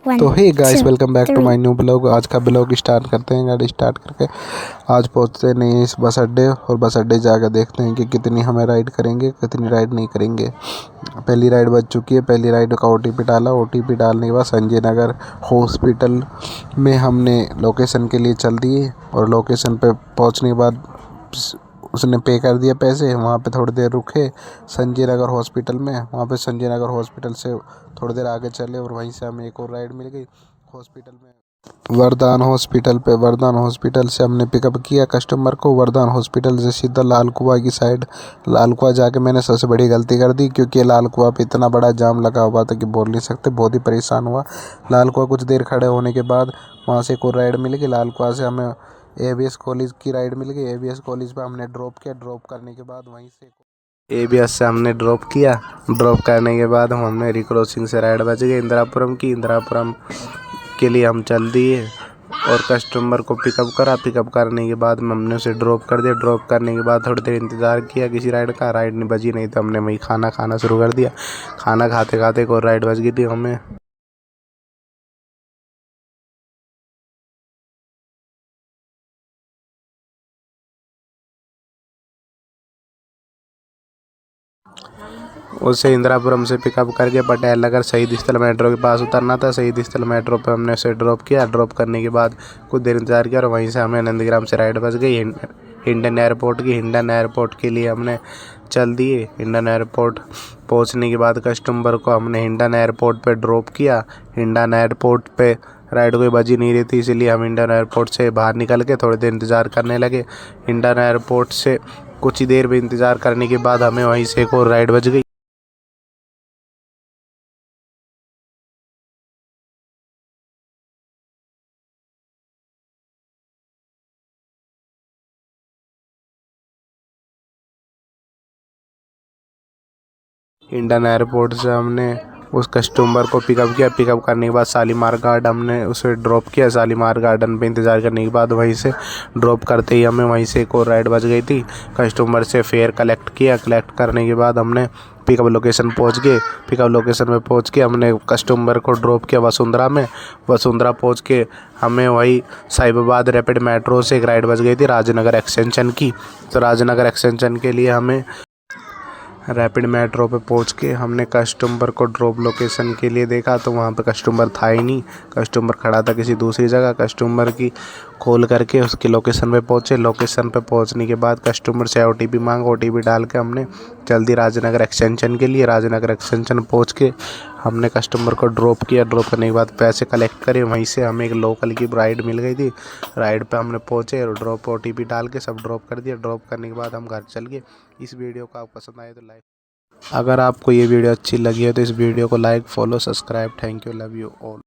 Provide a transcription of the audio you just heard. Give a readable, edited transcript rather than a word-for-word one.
तो hey guys, two, welcome back to three. My new blog. आज का blog start करते हैं। गाड़ी स्टार्ट करके आज पहुंचते नहीं इस बस अड्डे, और बस अड्डे जाकर देखते हैं कि कितनी हमें राइड करेंगे, कितनी राइड नहीं करेंगे। पहली राइड बज चुकी है। पहली राइड का OTP डाला। OTP डालने के बाद संजय नगर हॉस्पिटल में हमने लोकेशन के लिए चल दिए, और लोकेशन पे पहुंचने के बाद उसने पे कर दिया पैसे। वहाँ पे थोड़ी देर रुके संजय नगर हॉस्पिटल में। वहाँ पे संजय नगर हॉस्पिटल से थोड़ी देर आगे चले, और वहीं से हमें एक और राइड मिल गई हॉस्पिटल में, वरदान हॉस्पिटल पे। वरदान हॉस्पिटल से हमने पिकअप किया कस्टमर को। वरदान हॉस्पिटल से सीधा लाल कुआं की साइड। लाल कुआं जाके मैंने सबसे बड़ी गलती कर दी, क्योंकि लाल कुआं पे इतना बड़ा जाम लगा हुआ था कि बोल नहीं सकते। बहुत ही परेशान हुआ। लाल कुआं कुछ देर खड़े होने के बाद वहाँ से एक और राइड मिल गई। लाल कुआं से हमें ABS कॉलेज की राइड मिल गई। ABS कॉलेज पे हमने ड्रॉप किया। ड्रॉप करने के बाद वहीं से ABS से हमने ड्रॉप किया। ड्रॉप करने के बाद हमने रिक्रॉसिंग से राइड बच गई इंदिरापुरम की। इंदिरापुरम के लिए हम चल दिए और कस्टमर को पिकअप करा। पिकअप करने के बाद हमने उसे ड्रॉप कर दिया। ड्रॉप करने के बाद थोड़ी देर इंतज़ार किया किसी राइड का। राइड नहीं बजी नहीं, तो हमने वहीं खाना खाना शुरू कर दिया। खाना खाते खाते एक और राइड बज गई थी हमें। उसे इंदिरापुरम से पिकअप करके पटेल नगर शहीद स्थल मेट्रो के पास उतरना था। शहीद स्थल मेट्रो पे हमने उसे ड्रॉप किया। ड्रॉप करने के बाद कुछ देर इंतजार किया, और वहीं से हमें नंदीग्राम से राइड बच गई हिंडन एयरपोर्ट की। हिंडन एयरपोर्ट के लिए हमने चल दिए। हिंडन एयरपोर्ट पहुंचने के बाद कस्टमर को हमने हिंडन एयरपोर्ट पे ड्रॉप किया। हिंडन एयरपोर्ट पे राइड कोई बजी नहीं रही थी, इसीलिए हम हिंडन एयरपोर्ट से बाहर निकल के थोड़ी देर इंतज़ार करने लगे। हिंडन एयरपोर्ट से कुछ ही देर भी इंतज़ार करने के बाद हमें वहीं से एक और राइड बज गई। हिंडन एयरपोर्ट से हमने उस कस्टमर को पिकअप किया। पिकअप करने के बाद शालीमार गार्ड हमने उसे ड्रॉप किया। शालीमार गार्डन पे इंतज़ार करने के बाद वहीं से ड्रॉप करते ही हमें वहीं से एक और राइड बच गई थी। कस्टमर से फेयर कलेक्ट किया। कलेक्ट करने के बाद हमने पिकअप लोकेशन पहुंच गए। पिकअप लोकेशन में पहुंच के हमने कस्टमर को ड्रॉप किया वसुंधरा में। वसुंधरा पहुंच के हमें वही साहिबाबाद रैपिड मेट्रो से एक राइड बच गई थी राजनगर एक्सटेंशन की। तो राजनगर एक्सटेंशन के लिए हमें रैपिड मेट्रो पे पहुंच के हमने कस्टमर को ड्रॉप लोकेशन के लिए देखा, तो वहाँ पे कस्टमर था ही नहीं। कस्टमर खड़ा था किसी दूसरी जगह। कस्टमर की कॉल करके उसकी लोकेशन पे पहुँचे। लोकेशन पे पहुँचने के बाद कस्टमर से OTP मांगा। OTP डाल के हमने जल्दी राजनगर एक्सटेंशन के लिए राजनगर एक्सटेंशन पहुँच के हमने कस्टमर को ड्रॉप किया। ड्रॉप करने के बाद पैसे कलेक्ट करे। वहीं से हमें एक लोकल की राइड मिल गई थी। राइड पे हमने पहुँचे और ड्रॉप OTP डाल के सब ड्रॉप कर दिया। ड्रॉप करने के बाद हम घर चल गए। इस वीडियो को आपको पसंद आए तो लाइक, अगर आपको ये वीडियो अच्छी लगी है तो इस वीडियो को like, follow, subscribe. Thank you, love you all.